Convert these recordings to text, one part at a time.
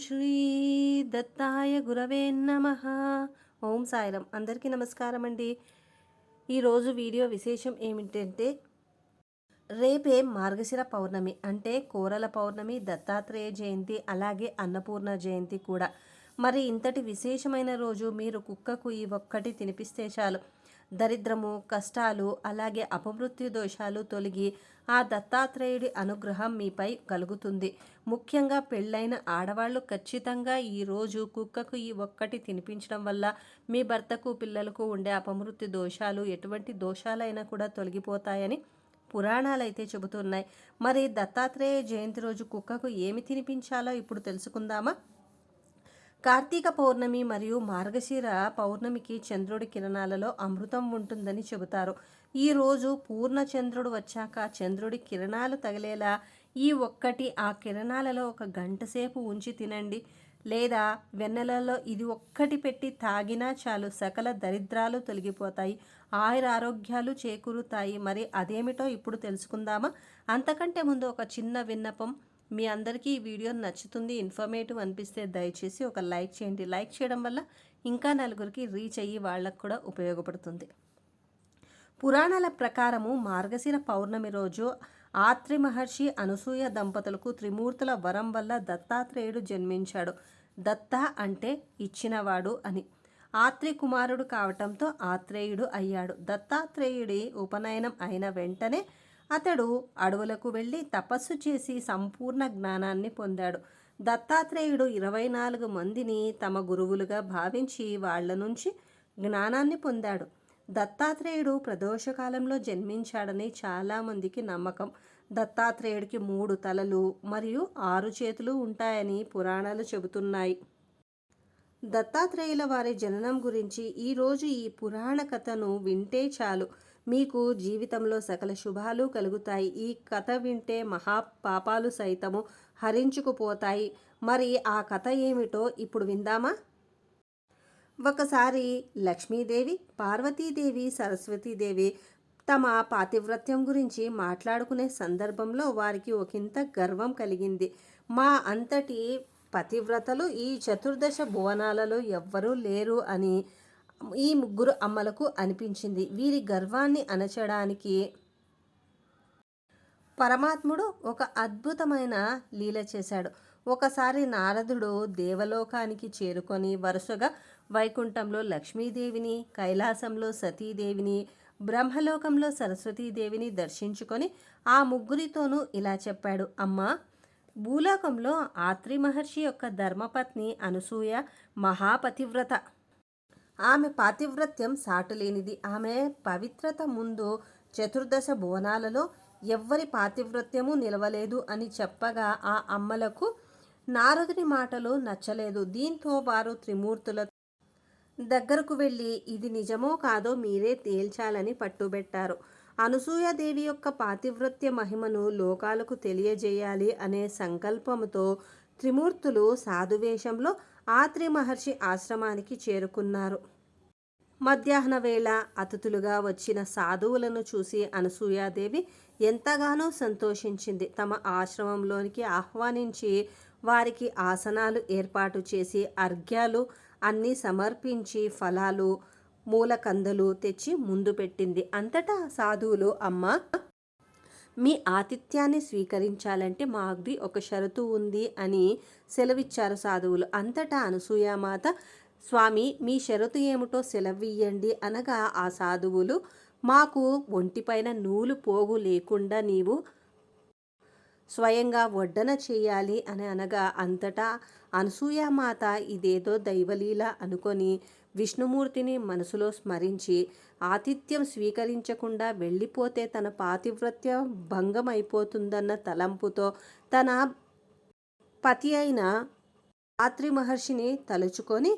శ్రీ దత్తాయ గురవే నమః. ఓం సాయిరాం. అందరికీ నమస్కారం అండి. ఈరోజు వీడియో విశేషం ఏమిటంటే, రేపే మార్గశిర పౌర్ణమి అంటే కోరల పౌర్ణమి, దత్తాత్రేయ జయంతి, అలాగే అన్నపూర్ణ జయంతి కూడా. మరి ఇంతటి విశేషమైన రోజు మీరు కుక్కకు ఈ ఒక్కటి తినిపిస్తే చాలు, దరిద్రము, కష్టాలు, అలాగే అపమృత్యు దోషాలు తొలగి ఆ దత్తాత్రేయుడి అనుగ్రహం మీపై కలుగుతుంది. ముఖ్యంగా పెళ్ళైన ఆడవాళ్ళు ఖచ్చితంగా ఈరోజు కుక్కకు ఈ ఒక్కటి తినిపించడం వల్ల మీ భర్తకు, పిల్లలకు ఉండే అపమృత్యు దోషాలు, ఎటువంటి దోషాలైనా కూడా తొలగిపోతాయని పురాణాలైతే చెబుతున్నాయి. మరి దత్తాత్రేయ జయంతి రోజు కుక్కకు ఏమి తినిపించాలో ఇప్పుడు తెలుసుకుందామా? కార్తీక పౌర్ణమి మరియు మార్గశిర పౌర్ణమికి చంద్రుడి కిరణాలలో అమృతం ఉంటుందని చెబుతారు. ఈరోజు పూర్ణ చంద్రుడు వచ్చాక చంద్రుడి కిరణాలు తగిలేలా ఈ ఒక్కటి ఆ కిరణాలలో ఒక గంట సేపు ఉంచి తినండి. లేదా వెన్నెలలో ఇది ఒక్కటి పెట్టి తాగినా చాలు, సకల దరిద్రాలు తొలగిపోతాయి, ఆయురారోగ్యాలు చేకూరుతాయి. మరి అదేమిటో ఇప్పుడు తెలుసుకుందామా? అంతకంటే ముందు ఒక చిన్న విన్నపం. మీ అందరికీ ఈ వీడియో నచ్చుతుంది, ఇన్ఫర్మేటివ్ అనిపిస్తే దయచేసి ఒక లైక్ చేయండి. లైక్ చేయడం వల్ల ఇంకా నలుగురికి రీచ్ అయ్యి వాళ్ళకు కూడా ఉపయోగపడుతుంది. పురాణాల ప్రకారము మార్గశిర పౌర్ణమి రోజు ఆత్రి మహర్షి, అనసూయ దంపతులకు త్రిమూర్తుల వరం వల్ల దత్తాత్రేయుడు జన్మించాడు. దత్త అంటే ఇచ్చినవాడు అని. ఆత్రి కుమారుడు కావటంతో ఆత్రేయుడు అయ్యాడు. దత్తాత్రేయుడి ఉపనయనం అయిన వెంటనే అతడు అడవులకు వెళ్ళి తపస్సు చేసి సంపూర్ణ జ్ఞానాన్ని పొందాడు. దత్తాత్రేయుడు 24 మందిని తమ గురువులుగా భావించి వాళ్ల నుంచి జ్ఞానాన్ని పొందాడు. దత్తాత్రేయుడు ప్రదోషకాలంలో జన్మించాడని చాలామందికి నమ్మకం. దత్తాత్రేయుడికి 3 తలలు మరియు 6 చేతులు ఉంటాయని పురాణాలు చెబుతున్నాయి. దత్తాత్రేయుల వారి జననం గురించి ఈరోజు ఈ పురాణ కథను వింటే చాలు, మీకు జీవితంలో సకల శుభాలు కలుగుతాయి. ఈ కథ వింటే మహా పాపాలు సైతము హరించుకుపోతాయి. మరి ఆ కథ ఏమిటో ఇప్పుడు విందామా? ఒకసారి లక్ష్మీదేవి, పార్వతీదేవి, సరస్వతీదేవి తమ పాతివ్రత్యం గురించి మాట్లాడుకునే సందర్భంలో వారికి ఒకంత గర్వం కలిగింది. మా అంతటి పతివ్రతలు ఈ చతుర్దశ భువనాలలో ఎవ్వరూ లేరు అని ఈ ముగ్గురు అమ్మలకు అనిపించింది. వీరి గర్వాన్ని అణచడానికి పరమాత్ముడు ఒక అద్భుతమైన లీల చేశాడు. ఒకసారి నారదుడు దేవలోకానికి చేరుకొని వరుసగా వైకుంఠంలో లక్ష్మీదేవిని, కైలాసంలో సతీదేవిని, బ్రహ్మలోకంలో సరస్వతీదేవిని దర్శించుకొని ఆ ముగ్గురితోనూ ఇలా చెప్పాడు: అమ్మా, భూలోకంలో ఆత్రి మహర్షి యొక్క ధర్మపత్ని అనసూయ మహాపతివ్రత. ఆమె పాతివ్రత్యం సాటులేనిది. ఆమె పవిత్రత ముందు చతుర్దశ భువనాలలో ఎవ్వరి పాతివ్రత్యము నిలవలేదు అని చెప్పగా ఆ అమ్మలకు నారదుని మాటలు నచ్చలేదు. దీంతో వారు త్రిమూర్తుల దగ్గరకు వెళ్ళి ఇది నిజమో కాదో మీరే తేల్చాలని పట్టుబెట్టారు. అనసూయాదేవి యొక్క పాతివ్రత్య మహిమను లోకాలకు తెలియజేయాలి అనే సంకల్పంతో త్రిమూర్తులు సాధువేషంలో ఆత్రి మహర్షి ఆశ్రమానికి చేరుకున్నారు. మధ్యాహ్న వేళ అతిథులుగా వచ్చిన సాధువులను చూసి అనసూయాదేవి ఎంతగానో సంతోషించింది. తమ ఆశ్రమంలోనికి ఆహ్వానించి వారికి ఆసనాలు ఏర్పాటు చేసి అర్ఘ్యాలు అన్నీ సమర్పించి ఫలాలు, మూలకందలు తెచ్చి ముందు పెట్టింది. అంతటా సాధువులు, అమ్మ, మీ ఆతిథ్యాన్ని స్వీకరించాలంటే మాది ఒక షరతు ఉంది అని సెలవిచ్చారు సాధువులు. అంతటా అనసూయామాత, స్వామి, మీ షరతు ఏమిటో సెలవియ్యండి అనగా ఆ సాధువులు, మాకు ఒంటిపైన నూలు పోగు లేకుండా నీవు స్వయంగా వడ్డన చేయాలి అని అనగా అంతటా అనసూయామాత ఇదేదో దైవలీల అనుకొని విష్ణుమూర్తిని మనసులో స్మరించి ఆతిథ్యం స్వీకరించకుండా వెళ్ళిపోతే తన పాతివ్రత్య భంగం అయిపోతుందన్న తలంపుతో తన పతి అయిన ఆత్రి మహర్షిని తలుచుకొని,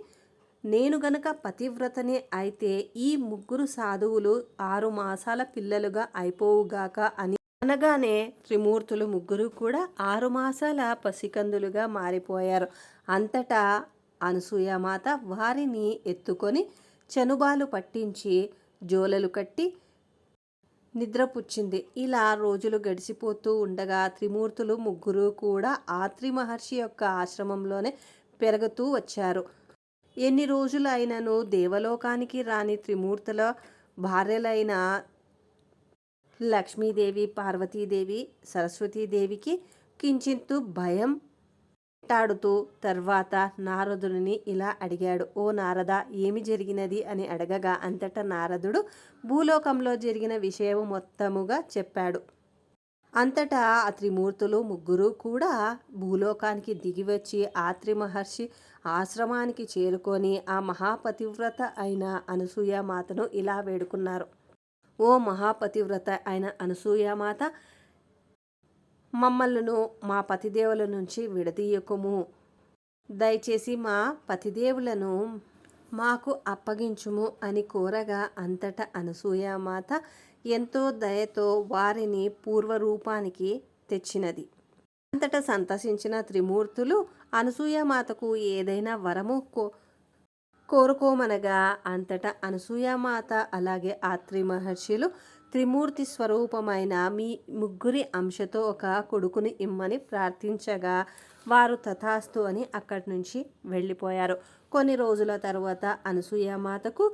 నేను గనక పతివ్రతనే అయితే ఈ ముగ్గురు సాధువులు 6 మాసాల పిల్లలుగా అయిపోవుగాక అని అనగానే త్రిమూర్తులు ముగ్గురు కూడా 6 మాసాల పసికందులుగా మారిపోయారు. అంతటా అనసూయమాత వారిని ఎత్తుకొని చనుబాలు పట్టించి జోలలు కట్టి నిద్రపుచ్చింది. ఇలా రోజులు గడిచిపోతూ ఉండగా త్రిమూర్తులు ముగ్గురు కూడా ఆత్రి మహర్షి యొక్క ఆశ్రమంలోనే పెరుగుతూ వచ్చారు. ఎన్ని రోజులు అయినను దేవలోకానికి రాని త్రిమూర్తుల భార్యలైన లక్ష్మీదేవి, పార్వతీదేవి, సరస్వతీదేవికి కించిత్తు భయం టాడుతూ తర్వాత నారదుడిని ఇలా అడిగాడు. ఓ నారద, ఏమి జరిగినది అని అడగగా అంతటా నారదుడు భూలోకంలో జరిగిన విషయం మొత్తముగా చెప్పాడు. అంతటా ఆ త్రిమూర్తులు ముగ్గురు కూడా భూలోకానికి దిగివచ్చి ఆత్రి మహర్షి ఆశ్రమానికి చేరుకొని ఆ మహాపతివ్రత అయిన అనసూయమాతను ఇలా వేడుకున్నారు. ఓ మహాపతివ్రత అయిన అనసూయమాత, మమ్మల్ని మా పతిదేవుల నుంచి విడదీయకుము. దయచేసి మా పతిదేవులను మాకు అప్పగించుము అని కోరగా అంతటా అనసూయమాత ఎంతో దయతో వారిని పూర్వరూపానికి తెచ్చినది. అంతటా సంతసించిన త్రిమూర్తులు అనసూయమాతకు ఏదైనా వరము కోరుకోమనగా అంతటా అనసూయమాత అలాగే ఆత్రి మహర్షులు త్రిమూర్తి స్వరూపమైన మీ ముగ్గురి అంశతో ఒక కొడుకుని ఇమ్మని ప్రార్థించగా వారు తథాస్తు అని అక్కడి నుంచి వెళ్ళిపోయారు. కొన్ని రోజుల తర్వాత అనసూయమాతకు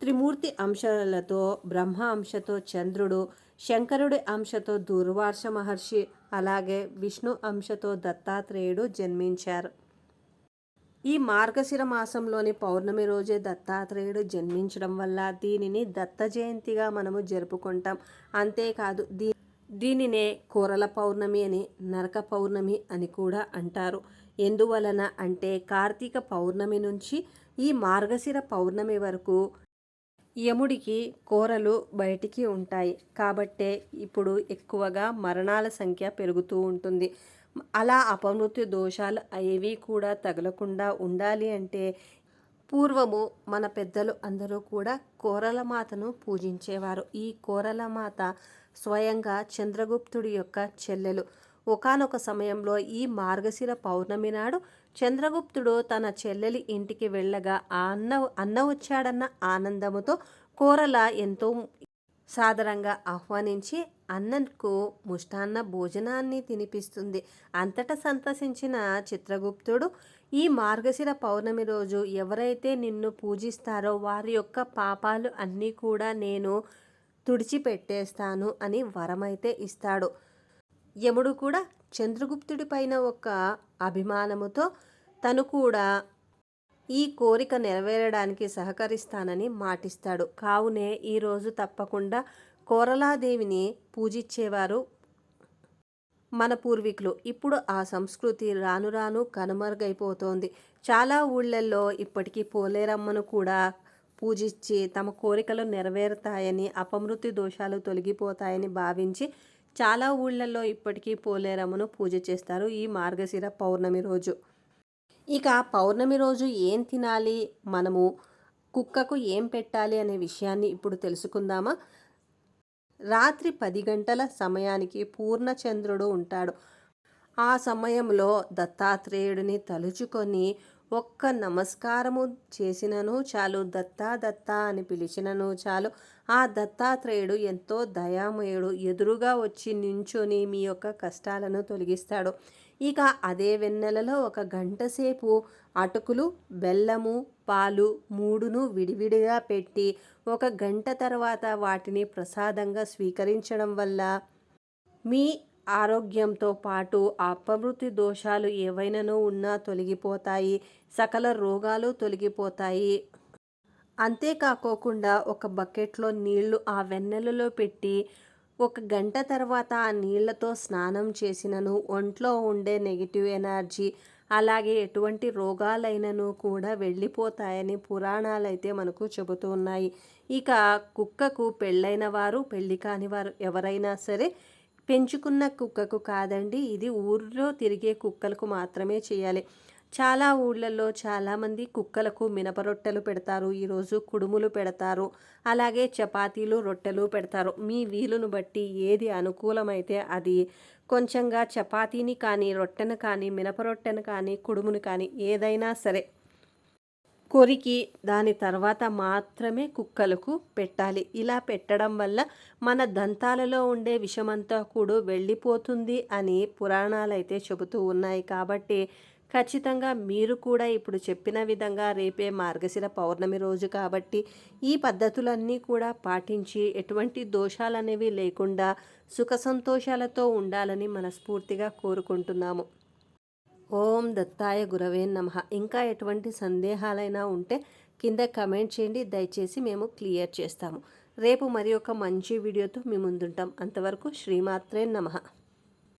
త్రిమూర్తి అంశాలతో బ్రహ్మ అంశతో చంద్రుడు, శంకరుడి అంశతో దూర్వాస మహర్షి అలాగే విష్ణు అంశతో దత్తాత్రేయుడు జన్మించారు. ఈ మార్గశిర మాసంలోని పౌర్ణమి రోజే దత్తాత్రేయుడు జన్మించడం వల్ల దీనిని దత్త జయంతిగా మనము జరుపుకుంటాం. అంతేకాదు దీనినే కోరల పౌర్ణమి అని, నరక పౌర్ణమి అని కూడా అంటారు. ఎందువలన అంటే కార్తీక పౌర్ణమి నుంచి ఈ మార్గశిర పౌర్ణమి వరకు యముడికి కోరలు బయటికి ఉంటాయి. కాబట్టే ఇప్పుడు ఎక్కువగా మరణాల సంఖ్య పెరుగుతూ ఉంటుంది. అలా అపమృత్యు దోషాలు ఏవి కూడా తగలకుండా ఉండాలి అంటే పూర్వము మన పెద్దలు అందరూ కూడా కోరలమాతను పూజించేవారు. ఈ కోరలమాత స్వయంగా చంద్రగుప్తుడి యొక్క చెల్లెలు. ఒకానొక సమయంలో ఈ మార్గశిర పౌర్ణమి నాడు చంద్రగుప్తుడు తన చెల్లెలి ఇంటికి వెళ్ళగా అన్న వచ్చాడన్న ఆనందముతో కోరల ఎంతో సాదరంగా ఆహ్వానించి అన్నకు ముష్టాన్న భోజనాన్ని తినిపిస్తుంది. అంతటా సంతసించిన చిత్రగుప్తుడు, ఈ మార్గశిర పౌర్ణమి రోజు ఎవరైతే నిన్ను పూజిస్తారో వారి యొక్క పాపాలు అన్నీ కూడా నేను తుడిచిపెట్టేస్తాను అని వరమైతే ఇస్తాడు. యముడు కూడా చంద్రగుప్తుడి పైన ఒక అభిమానముతో తను కూడా ఈ కోరిక నెరవేరడానికి సహకరిస్తానని మాటిస్తాడు. కావునే ఈరోజు తప్పకుండా కోరలాదేవిని పూజించేవారు మన పూర్వీకులు. ఇప్పుడు ఆ సంస్కృతి రాను రాను కనుమరుగైపోతోంది. చాలా ఊళ్ళల్లో ఇప్పటికీ పోలేరమ్మను కూడా పూజించి తమ కోరికలు నెరవేరుతాయని, అపమృత్యు దోషాలు తొలగిపోతాయని భావించి చాలా ఊళ్ళల్లో ఇప్పటికీ పోలేరమ్మను పూజ చేస్తారు ఈ మార్గశిర పౌర్ణమి రోజు. ఇక పౌర్ణమి రోజు ఏం తినాలి, మనము కుక్కకు ఏం పెట్టాలి అనే విషయాన్ని ఇప్పుడు తెలుసుకుందామా. రాత్రి 10 గంటల సమయానికి పూర్ణచంద్రుడు ఉంటాడు. ఆ సమయంలో దత్తాత్రేయుడిని తలుచుకొని ఒక్క నమస్కారము చేసినను చాలు, దత్తా దత్తా అని పిలిచినను చాలు, ఆ దత్తాత్రేయుడు ఎంతో దయామయుడు, ఎదురుగా వచ్చి నించొని మీ యొక్క కష్టాలను తొలగిస్తాడు. ఇక అదే వెన్నెలలో 1 గంట సేపు అటుకులు, బెల్లము, పాలు మూడును విడివిడిగా పెట్టి 1 గంట తర్వాత వాటిని ప్రసాదంగా స్వీకరించడం వల్ల మీ ఆరోగ్యంతో పాటు అపమృత్యు దోషాలు ఏవైనానూ ఉన్నా తొలగిపోతాయి, సకల రోగాలు తొలగిపోతాయి. అంతేకాకోకుండా 1 బకెట్లో నీళ్లు ఆ వెన్నెలలో పెట్టి 1 గంట తర్వాత ఆ నీళ్లతో స్నానం చేసినను ఒంట్లో ఉండే నెగిటివ్ ఎనర్జీ అలాగే ఎటువంటి రోగాలైనను కూడా వెళ్ళిపోతాయని పురాణాలైతే మనకు చెబుతూ ఉన్నాయి. ఇక కుక్కకు పెళ్ళైన వారు, పెళ్ళి కాని వారు ఎవరైనా సరే పెంచుకున్న కుక్కకు కాదండి, ఇది ఊరిలో తిరిగే కుక్కలకు మాత్రమే చేయాలి. చాలా ఊళ్ళల్లో చాలామంది కుక్కలకు మినప రొట్టెలు పెడతారు, ఈరోజు కుడుములు పెడతారు, అలాగే చపాతీలు, రొట్టెలు పెడతారు. మీ వీలును బట్టి ఏది అనుకూలమైతే అది కొంచెంగా చపాతీని కానీ, రొట్టెను కానీ, మినప రొట్టెను కానీ, కుడుమును కానీ ఏదైనా సరే కొరికి దాని తర్వాత మాత్రమే కుక్కలకు పెట్టాలి. ఇలా పెట్టడం వల్ల మన దంతాలలో ఉండే విషమంతా కూడా వెళ్ళిపోతుంది అని పురాణాలైతే చెబుతూ ఉన్నాయి. కాబట్టి ఖచ్చితంగా మీరు కూడా ఇప్పుడు చెప్పిన విధంగా రేపే మార్గశిర పౌర్ణమి రోజు కాబట్టి ఈ పద్ధతులన్నీ కూడా పాటించి ఎటువంటి దోషాలనేవి లేకుండా సుఖ సంతోషాలతో ఉండాలని మనస్ఫూర్తిగా కోరుకుంటున్నాము. ఓం దత్తాయ గురవే నమః. ఇంకా ఎటువంటి సందేహాలైనా ఉంటే కింద కమెంట్ చేయండి, దయచేసి మేము క్లియర్ చేస్తాము. రేపు మరి ఒక మంచి వీడియోతో మీ ముందుంటాం. అంతవరకు శ్రీమాత్రే నమః.